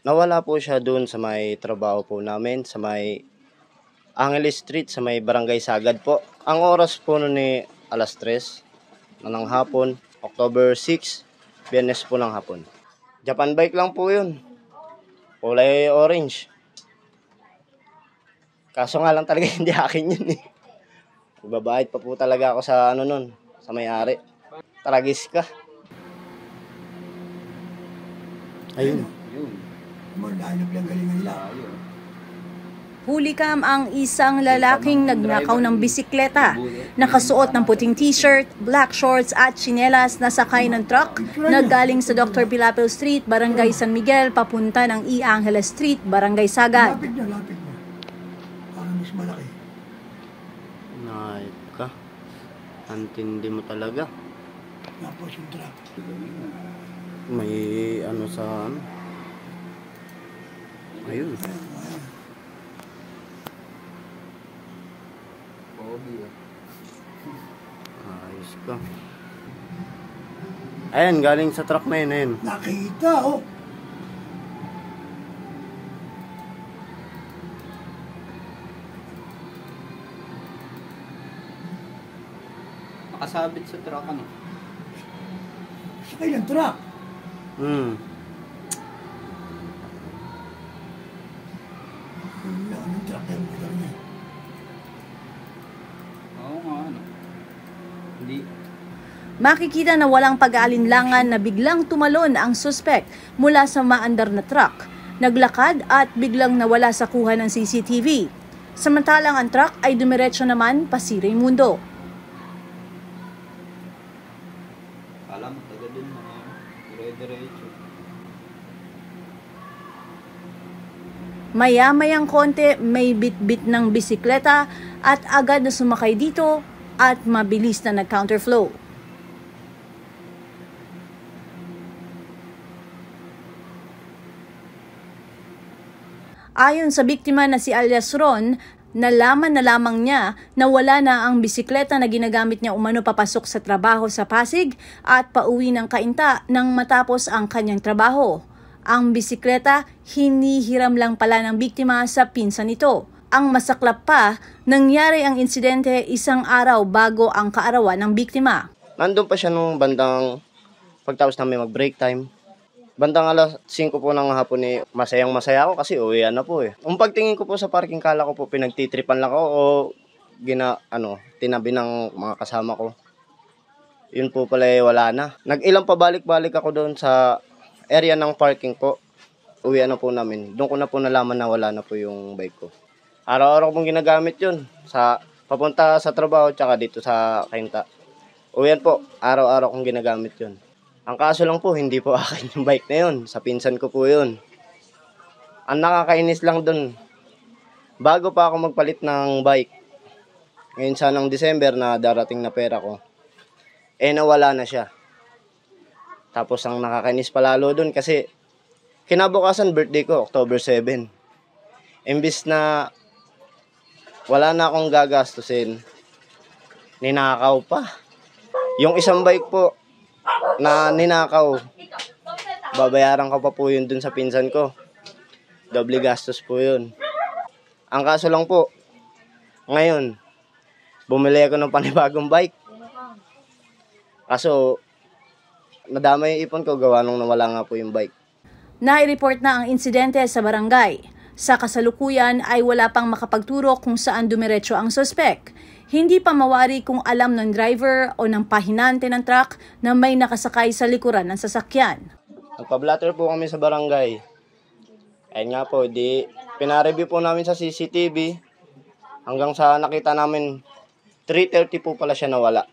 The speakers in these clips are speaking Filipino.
Nawala po siya doon sa may trabaho po namin, sa may Angeles Street, sa may Barangay Sagad po. Ang oras po noon ni 3:00 na ng hapon, October 6, Biyernes po ng hapon. Japan bike lang po yun. Kulay orange. Kaso nga lang talaga hindi akin yun eh. Magbabayad pa po talaga ako sa ano nun, sa may-ari. Tragis ka. Ayun. Maghanap lang galingan nila. Hulikam ang isang lalaking nagnakaw ng bisikleta. Nakasuot ng puting t-shirt, black shorts at tsinelas na sakay ng truck na galing sa Dr. Pilapil Street, Barangay San Miguel, papunta ng E. Angeles Street, Barangay Sagad. Lapit na. Para mas malaki. Naip ka. Antindi mo talaga. Tapos yung truck. May ano sa ano. Ayun. Ayos ka. Ayan, galing sa truck na yun. Nakita, oh. Nakasabit sa truck ano? Sakay ng truck. Anong truck na yung motor niya? Oo nga ano. Hindi. Makikita na walang pag-aalinlangan na biglang tumalon ang suspect mula sa maandar na truck. Naglakad at biglang nawala sa kuha ng CCTV. Samantalang ang truck ay dumiretso naman pasiring mundo. Alam mo, taga dun na dire-diretso. Maya-mayang konti may bit-bit ng bisikleta at agad na sumakay dito at mabilis na nag-counterflow. Ayon sa biktima na si alias Ron, nalaman na lamang niya na wala na ang bisikleta na ginagamit niya umano papasok sa trabaho sa Pasig at pauwi ng Cainta nang matapos ang kanyang trabaho. Ang bisikleta, hinihiram lang pala ng biktima sa pinsan nito. Ang masaklap pa, nangyari ang insidente isang araw bago ang kaarawan ng biktima. Nandun pa siya nung bandang pagtapos namin mag-break time. Bandang 5:00 po ng hapon masayang-masaya ako kasi uwian na po eh. Ang pagtingin ko po sa parking, kala ko po pinagtitripan lang ako o tinabi ng mga kasama ko. Yun po pala wala na. Nag-ilang pabalik-balik ako doon sa area ng parking po. Uwian na po namin. Doon ko na po nalaman na wala na po yung bike ko. Araw-araw pong ginagamit yun sa papunta sa trabaho tsaka dito sa Cainta. Uwian po, araw-araw kong ginagamit yun. Ang kaso lang po, hindi po akin yung bike na yun. Sa pinsan ko po yun. Ang nakakainis lang dun, bago pa ako magpalit ng bike, ngayon sanang December na darating na pera ko, nawala na siya. Tapos ang nakakainis palalo dun kasi kinabukasan birthday ko, October 7. Imbis na wala na akong gagastusin, ninakaw pa. Yung isang bike po, na ninakaw, babayaran ko pa po yun dun sa pinsan ko. Doble gastos po yun. Ang kaso lang po, ngayon, bumili ako ng panibagong bike. Kaso, nadama yung ipon ko, gawa nung nawala nga po yung bike. Nai-report na ang insidente sa barangay. Sa kasalukuyan ay wala pang makapagturo kung saan dumiretso ang suspect. Hindi pa mawari kung alam ng driver o ng pahinante ng truck na may nakasakay sa likuran ng sasakyan. Nagpa-blatter po kami sa barangay. Ayun nga po, pinareview po namin sa CCTV hanggang sa nakita namin 3:30 po pala siya nawala.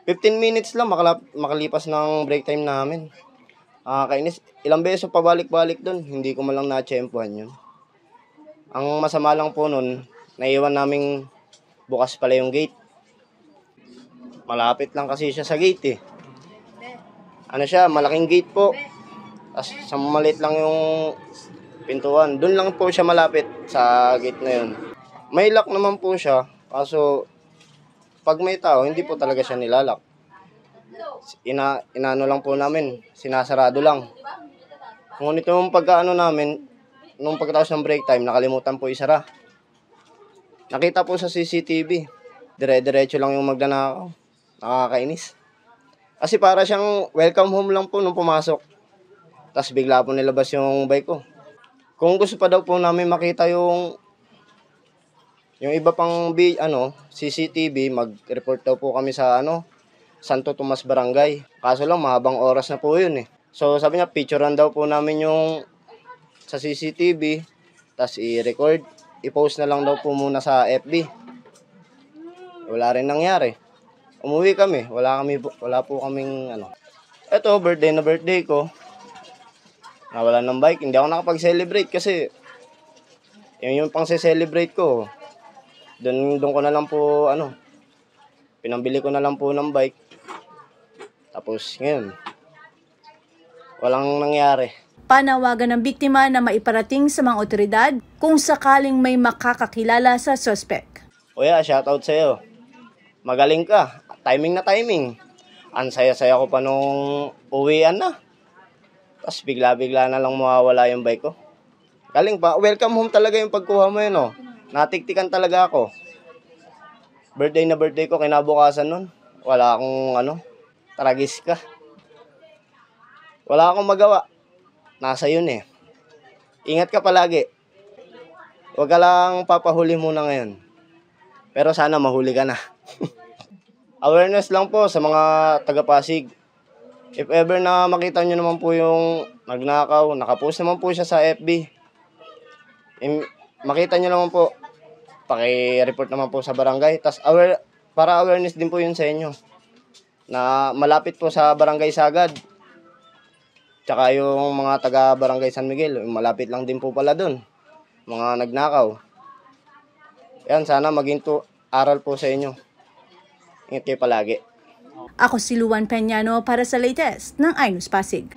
15 minutes lang makalipas ng break time namin. Kainis, ilang beses pabalik-balik doon, hindi ko malang na-tsempuhan yun. Ang masama lang po nun, naiwan naming bukas pala yung gate. Malapit lang kasi siya sa gate eh. Ano siya, malaking gate po. Tapos sa maliit lang yung pintuan. Doon lang po siya malapit sa gate na yun. May lock naman po siya. Kaso pag may tao, hindi po talaga siya nilalak. Inaano lang po namin, sinasarado lang. Ngunit yung pagkaano namin, nung pagkatapos ng break time, nakalimutan po isara. Nakita po sa CCTV. Dire-diretso lang yung magnanakaw. Nakakainis. Kasi para siyang welcome home lang po nung pumasok. Tapos bigla po nilabas yung bike ko. Kung gusto pa daw po namin makita yung iba pang CCTV, mag-report daw po kami sa Santo Tomas Barangay. Kaso lang mahabang oras na po yun eh. So sabi niya, picturean daw po namin yung sa CCTV, tapos i-record, i-post na lang daw po muna sa FB. Wala rin nangyari. Umuwi kami, wala po kaming Eto, birthday na birthday ko. Nawala ng bike, hindi ako nakapag-celebrate kasi yung pang celebrate ko. Doon ko na lang po pinambili ko na lang po ng bike. Tapos ngayon, walang nangyari. Panawagan ng biktima na maiparating sa mga otoridad kung sakaling may makakakilala sa suspect. Kuya, shoutout sa'yo. Magaling ka. Timing na timing. Ang saya-saya ko pa nung uwian na. Tapos bigla-bigla na lang mawawala yung bike ko. Galing pa. Welcome home talaga yung pagkuha mo yun, oh. Natiktikan talaga ako. Birthday na birthday ko, kinabukasan nun. Wala akong tragis ka. Wala akong magawa. Nasa yun eh. Ingat ka palagi. Huwag ka lang papahuli muna ngayon. Pero sana mahuli ka na. Awareness lang po sa mga taga-Pasig. If ever na makita nyo naman po yung nagnakaw, nakapost naman po siya sa FB. Makita nyo naman po, paki-report naman po sa barangay. Tas para awareness din po yun sa inyo. Na malapit po sa Barangay Sagad. Tsaka yung mga taga-Barangay San Miguel, malapit lang din po pala dun. Mga nagnakaw. Yan, sana maging aral po sa inyo. Ingat kayo palagi. Ako si Luan Peñano para sa latest ng iNews Pasig.